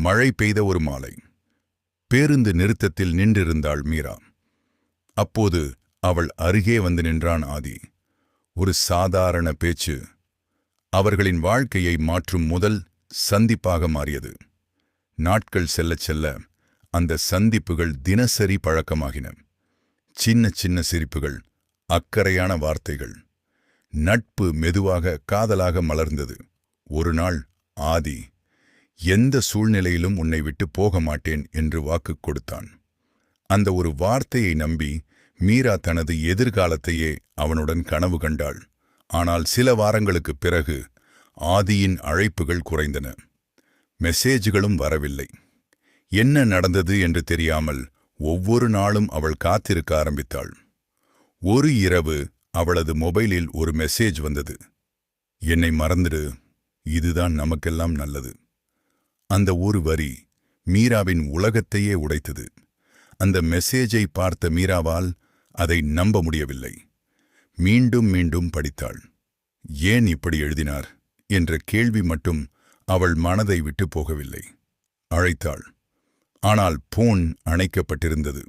மழை பெய்த ஒரு மாலை. பேருந்து நிறுத்தத்தில் நின்றிருந்தாள் மீரா. அப்போது அவள் அருகே வந்து நின்றான் ஆதி. ஒரு சாதாரண பேச்சு அவர்களின் வாழ்க்கையை மாற்றும் முதல் சந்திப்பாக மாறியது. நாட்கள் செல்லச் செல்ல அந்த சந்திப்புகள் தினசரி பழக்கமாகின. சின்ன சின்ன சிரிப்புகள், அக்கறையான வார்த்தைகள். நட்பு மெதுவாக காதலாக மலர்ந்தது. ஒரு நாள் ஆதி, எந்த சூழ்நிலையிலும் உன்னை விட்டு போக மாட்டேன் என்று வாக்கு கொடுத்தான். அந்த ஒரு வார்த்தையை நம்பி மீரா தனது எதிர்காலத்தையே அவனுடன் கனவு கண்டாள். ஆனால் சில வாரங்களுக்குப் பிறகு ஆதியின் அழைப்புகள் குறைந்தன. மெசேஜ்களும் வரவில்லை. என்ன நடந்தது என்று தெரியாமல் ஒவ்வொரு நாளும் அவள் காத்திருக்க ஆரம்பித்தாள். ஒரு இரவு அவளது மொபைலில் ஒரு மெசேஜ் வந்தது. என்னை மறந்துடு, இதுதான் நமக்கெல்லாம் நல்லது. அந்த ஒரு வரி மீராவின் உலகத்தையே உடைத்தது. அந்த மெசேஜை பார்த்த மீராவால் அதை நம்ப முடியவில்லை. மீண்டும் மீண்டும் படித்தாள். ஏன் இப்படி எழுதினார் என்ற கேள்வி மட்டும் அவள் மனதை விட்டு போகவில்லை. அழைத்தாள். ஆனால் போன் அணைக்கப்பட்டிருந்தது.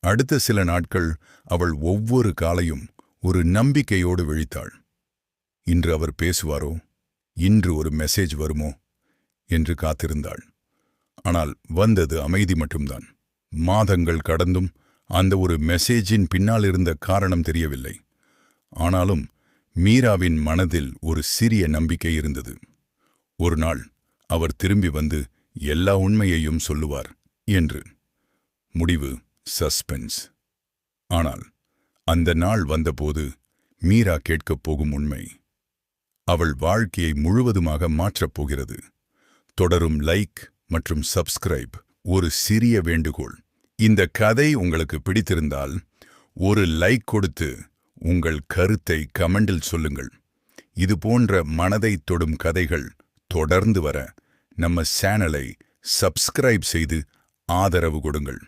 அடுத்த சில நாட்கள் அவள் ஒவ்வொரு காலையும் ஒரு நம்பிக்கையோடு விழித்தாள். இன்று அவர் பேசுவாரோ, இன்று ஒரு மெசேஜ் வருமோ என்று காத்திருந்தாள். ஆனால் வந்தது அமைதி மட்டும்தான். மாதங்கள் கடந்தும் அந்த ஒரு மெசேஜின் பின்னால் இருந்த காரணம் தெரியவில்லை. ஆனாலும் மீராவின் மனதில் ஒரு சிறிய நம்பிக்கை இருந்தது. ஒரு நாள் அவர் திரும்பி வந்து எல்லா உண்மையையும் சொல்லுவார் என்று. முடிவு சஸ்பென்ஸ். ஆனால் அந்த நாள் வந்தபோது மீரா கேட்கப் போகும் உண்மை அவள் வாழ்க்கையை முழுவதுமாக மாற்றப் போகிறது. தொடரும் லைக் மற்றும் சப்ஸ்கிரைப். ஒரு சிறிய வேண்டுகோள், இந்த கதை உங்களுக்கு பிடித்திருந்தால் ஒரு லைக் கொடுத்து உங்கள் கருத்தை கமெண்டில் சொல்லுங்கள். இது போன்ற மனதை தொடும் கதைகள் தொடர்ந்து வர நம்ம சேனலை சப்ஸ்கிரைப் செய்து ஆதரவு கொடுங்கள்.